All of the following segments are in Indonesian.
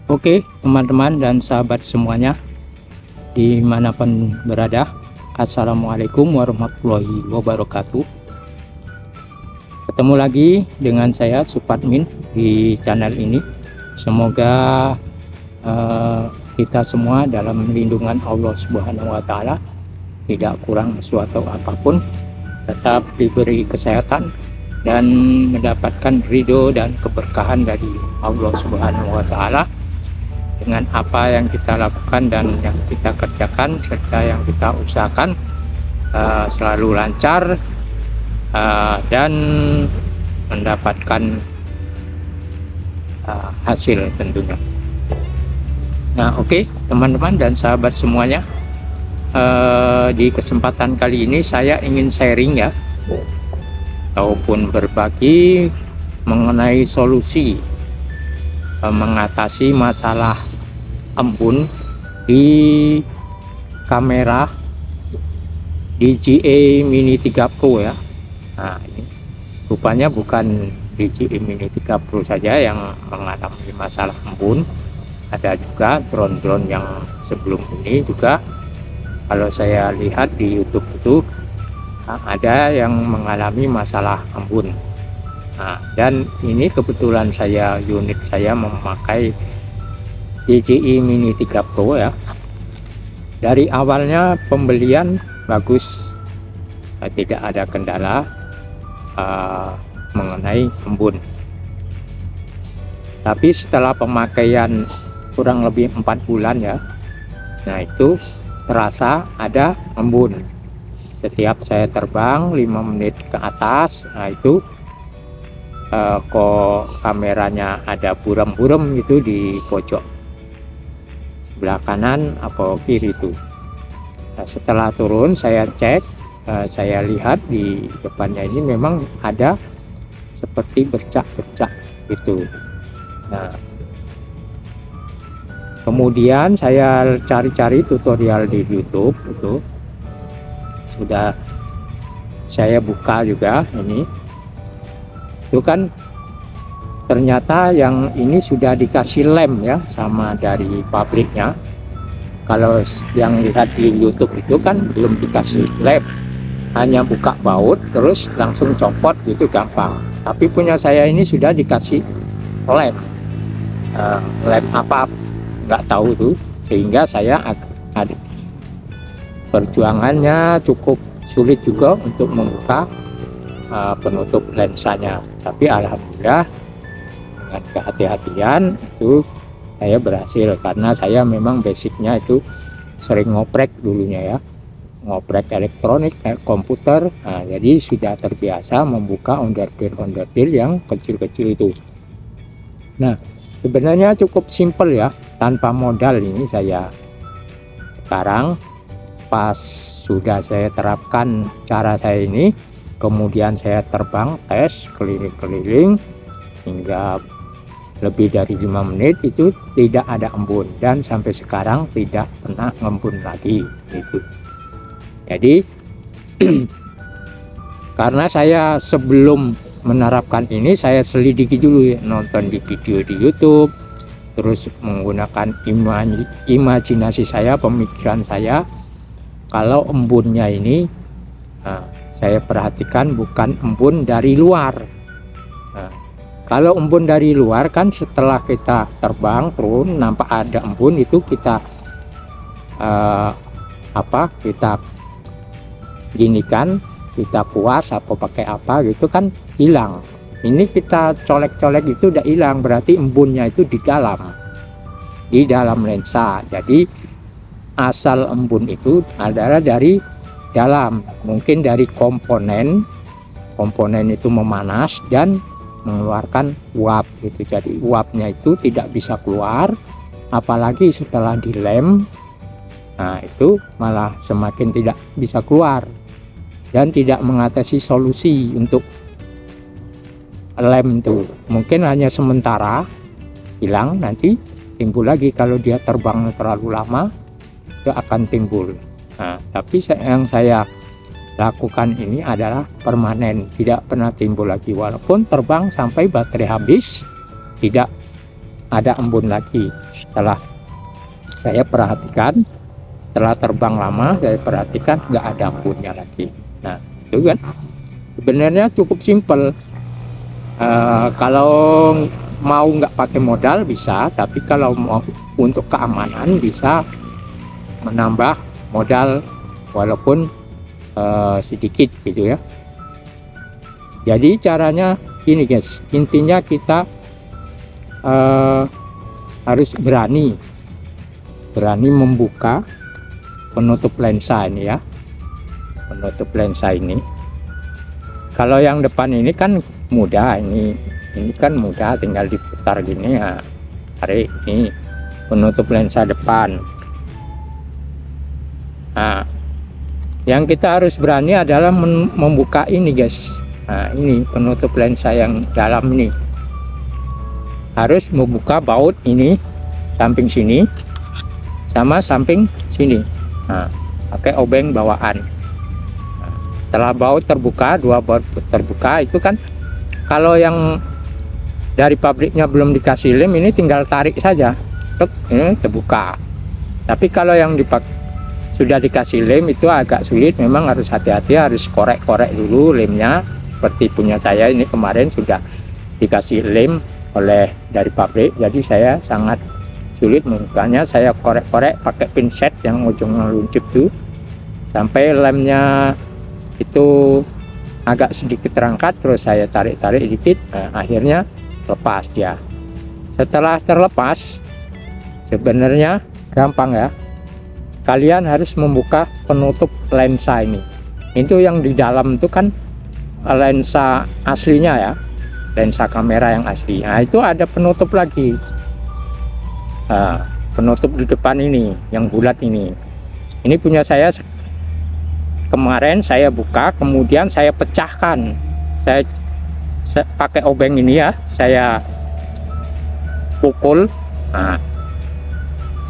Oke, teman-teman dan sahabat semuanya, dimanapun berada, Assalamualaikum warahmatullahi wabarakatuh. Ketemu lagi dengan saya Supatmin di channel ini. Semoga kita semua dalam lindungan Allah Subhanahu wa Ta'ala, tidak kurang suatu apapun, tetap diberi kesehatan dan mendapatkan ridho dan keberkahan dari Allah Subhanahu wa Ta'ala dengan apa yang kita lakukan dan yang kita kerjakan serta yang kita usahakan selalu lancar dan mendapatkan hasil tentunya. Nah, oke, teman-teman dan sahabat semuanya, di kesempatan kali ini saya ingin sharing ya, ataupun berbagi mengenai solusi mengatasi masalah embun di kamera DJI Mini 3 Pro ya. Nah, ini rupanya bukan DJI Mini 3 Pro saja yang mengalami masalah embun, ada juga drone-drone yang sebelum ini juga kalau saya lihat di YouTube itu ada yang mengalami masalah embun. Nah, dan ini kebetulan unit saya memakai DJI Mini 3 Pro ya. Dari awalnya pembelian bagus, tidak ada kendala mengenai embun. Tapi setelah pemakaian kurang lebih 4 bulan ya, nah itu terasa ada embun. Setiap saya terbang 5 menit ke atas, nah itu kok kameranya ada buram-buram gitu di pojok sebelah kanan atau kiri itu. Nah, setelah turun saya cek, saya lihat di depannya ini memang ada seperti bercak-bercak gitu. Nah, kemudian saya cari-cari tutorial di YouTube itu, sudah saya buka juga ini. Itu kan ternyata yang ini sudah dikasih lem ya sama dari pabriknya. Kalau yang lihat di YouTube itu kan belum dikasih lem, hanya buka baut terus langsung copot gitu, gampang. Tapi punya saya ini sudah dikasih lem, lem apa nggak tahu tuh, sehingga saya ada perjuangannya cukup sulit juga untuk membuka penutup lensanya. Tapi alhamdulillah dengan kehati-hatian itu saya berhasil, karena saya memang basicnya itu sering ngoprek dulunya ya, ngoprek elektronik komputer. Nah, jadi sudah terbiasa membuka onderdil yang kecil-kecil itu. Nah, sebenarnya cukup simple ya, tanpa modal ini saya sekarang pas sudah saya terapkan cara saya ini, kemudian saya terbang tes keliling-keliling hingga lebih dari 5 menit itu tidak ada embun, dan sampai sekarang tidak pernah ngembun lagi gitu. Jadi karena saya sebelum menerapkan ini saya selidiki dulu ya, nonton di video di YouTube, terus menggunakan imajinasi saya, pemikiran saya, kalau embunnya ini saya perhatikan bukan embun dari luar. Nah, kalau embun dari luar kan setelah kita terbang turun nampak ada embun, itu kita kita ginikan, kita puas atau pakai apa gitu kan hilang. Ini kita colek-colek itu udah hilang, berarti embunnya itu di dalam lensa. Jadi asal embun itu adalah dari dalam, mungkin dari komponen itu memanas dan mengeluarkan uap gitu. Jadi uapnya itu tidak bisa keluar, apalagi setelah dilem. Nah, itu malah semakin tidak bisa keluar dan tidak mengatasi solusi untuk lem itu. Mungkin hanya sementara hilang, nanti timbul lagi. Kalau dia terbang terlalu lama itu akan timbul. Nah, tapi yang saya lakukan ini adalah permanen, tidak pernah timbul lagi. Walaupun terbang sampai baterai habis, tidak ada embun lagi. Setelah saya perhatikan, setelah terbang lama saya perhatikan nggak ada embunnya lagi. Nah itu kan sebenarnya cukup simpel. Kalau mau nggak pakai modal bisa, tapi kalau mau untuk keamanan bisa menambah modal walaupun sedikit gitu ya. Jadi caranya ini guys, intinya kita harus berani membuka penutup lensa ini ya, penutup lensa ini. Kalau yang depan ini kan mudah, ini kan mudah, tinggal diputar gini ya, tarik ini penutup lensa depan. Nah, yang kita harus berani adalah membuka ini guys. Nah, ini penutup lensa yang dalam ini, harus membuka baut ini, samping sini sama samping sini. Nah, pakai obeng bawaan. Nah, setelah baut terbuka, dua baut terbuka itu kan, kalau yang dari pabriknya belum dikasih lem, ini tinggal tarik saja, ini terbuka. Tapi kalau yang sudah dikasih lem itu agak sulit, memang harus hati-hati, harus korek-korek dulu lemnya. Seperti punya saya ini kemarin sudah dikasih lem oleh dari pabrik, jadi saya sangat sulit membukanya. Saya korek-korek pakai pinset yang ujungnya luncip tuh sampai lemnya itu agak sedikit terangkat, terus saya tarik-tarik dikit. Nah, akhirnya lepas dia. Setelah terlepas, sebenarnya gampang ya, kalian harus membuka penutup lensa ini. Itu yang di dalam itu kan lensa aslinya ya, lensa kamera yang asli. Nah, itu ada penutup lagi. Nah, penutup di depan ini yang bulat ini punya saya kemarin. Saya buka, kemudian saya pecahkan. Saya pakai obeng ini ya, saya pukul. Nah,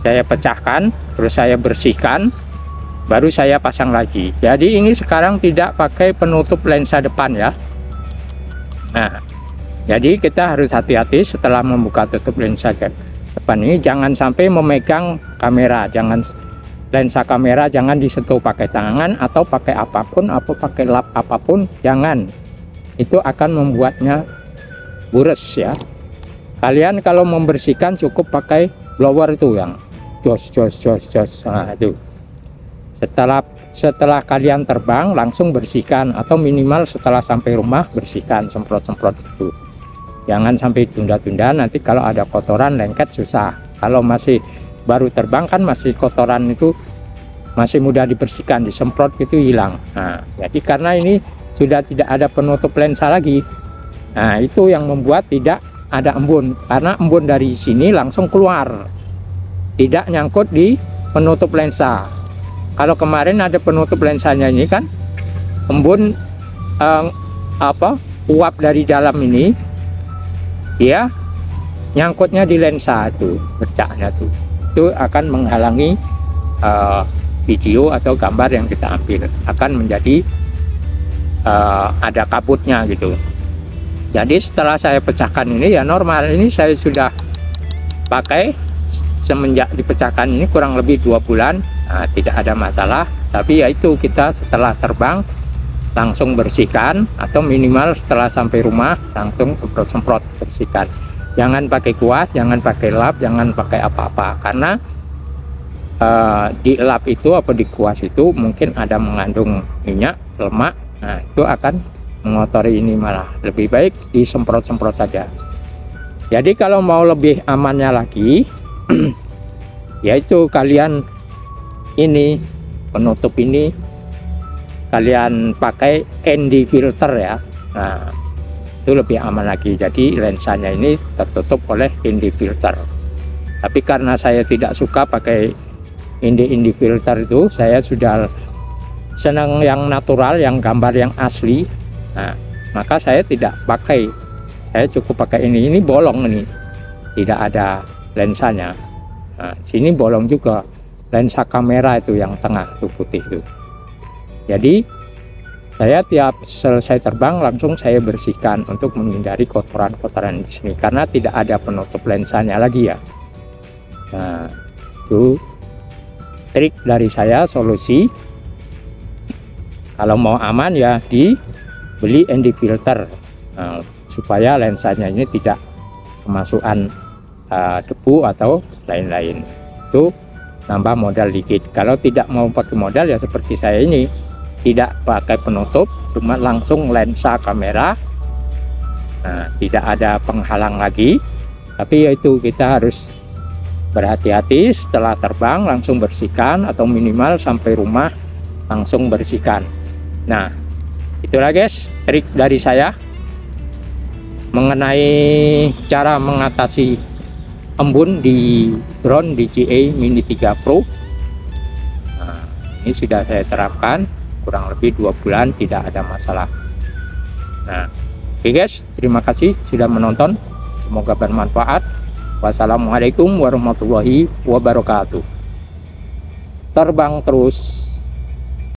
saya pecahkan, terus saya bersihkan, baru saya pasang lagi. Jadi ini sekarang tidak pakai penutup lensa depan ya. Nah, jadi kita harus hati-hati setelah membuka tutup lensa depan ini, jangan sampai memegang kamera, lensa kamera jangan disentuh pakai tangan atau pakai apapun, atau pakai lap apapun, jangan. Itu akan membuatnya bures ya. Kalian kalau membersihkan cukup pakai blower itu yang jos. Nah, itu setelah kalian terbang langsung bersihkan, atau minimal setelah sampai rumah bersihkan, semprot-semprot itu. Jangan sampai tunda-tunda, nanti kalau ada kotoran lengket susah. Kalau masih baru terbang kan masih kotoran itu masih mudah dibersihkan, disemprot itu hilang. Nah, jadi karena ini sudah tidak ada penutup lensa lagi, nah itu yang membuat tidak ada embun, karena embun dari sini langsung keluar, tidak nyangkut di penutup lensa. Kalau kemarin ada penutup lensanya ini kan, embun uap dari dalam ini ya nyangkutnya di lensa itu, pecahnya tuh, itu akan menghalangi video atau gambar yang kita ambil, akan menjadi ada kabutnya gitu. Jadi setelah saya pecahkan ini ya normal, ini saya sudah pakai semenjak dipecahkan ini kurang lebih 2 bulan. Nah, tidak ada masalah. Tapi ya itu, kita setelah terbang langsung bersihkan, atau minimal setelah sampai rumah langsung semprot-semprot bersihkan. Jangan pakai kuas, jangan pakai lap, jangan pakai apa-apa, karena di lap itu atau di kuas itu mungkin ada mengandung minyak, lemak. Nah, itu akan mengotori ini, malah lebih baik disemprot-semprot saja. Jadi kalau mau lebih amannya lagi yaitu kalian ini penutup ini kalian pakai ND filter ya. Nah, itu lebih aman lagi. Jadi lensanya ini tertutup oleh ND filter. Tapi karena saya tidak suka pakai ND filter itu, saya sudah senang yang natural, yang gambar yang asli. Nah, maka saya tidak pakai, saya cukup pakai ini bolong, ini tidak ada lensanya. Nah, sini bolong juga, lensa kamera itu yang tengah itu putih itu. Jadi saya tiap selesai terbang langsung saya bersihkan untuk menghindari kotoran-kotoran di sini, karena tidak ada penutup lensanya lagi ya. Nah, itu trik dari saya, solusi. Kalau mau aman ya dibeli ND filter, supaya lensanya ini tidak kemasukan debu atau lain-lain. Itu nambah modal dikit. Kalau tidak mau pakai modal ya seperti saya ini, tidak pakai penutup, cuma langsung lensa kamera. Nah, tidak ada penghalang lagi, tapi yaitu kita harus berhati-hati setelah terbang langsung bersihkan, atau minimal sampai rumah langsung bersihkan. Nah, itulah guys trik dari saya mengenai cara mengatasi embun di drone DJI Mini 3 Pro. Nah, ini sudah saya terapkan kurang lebih 2 bulan, tidak ada masalah. Nah, oke guys, terima kasih sudah menonton, semoga bermanfaat. Wassalamualaikum warahmatullahi wabarakatuh. Terbang terus.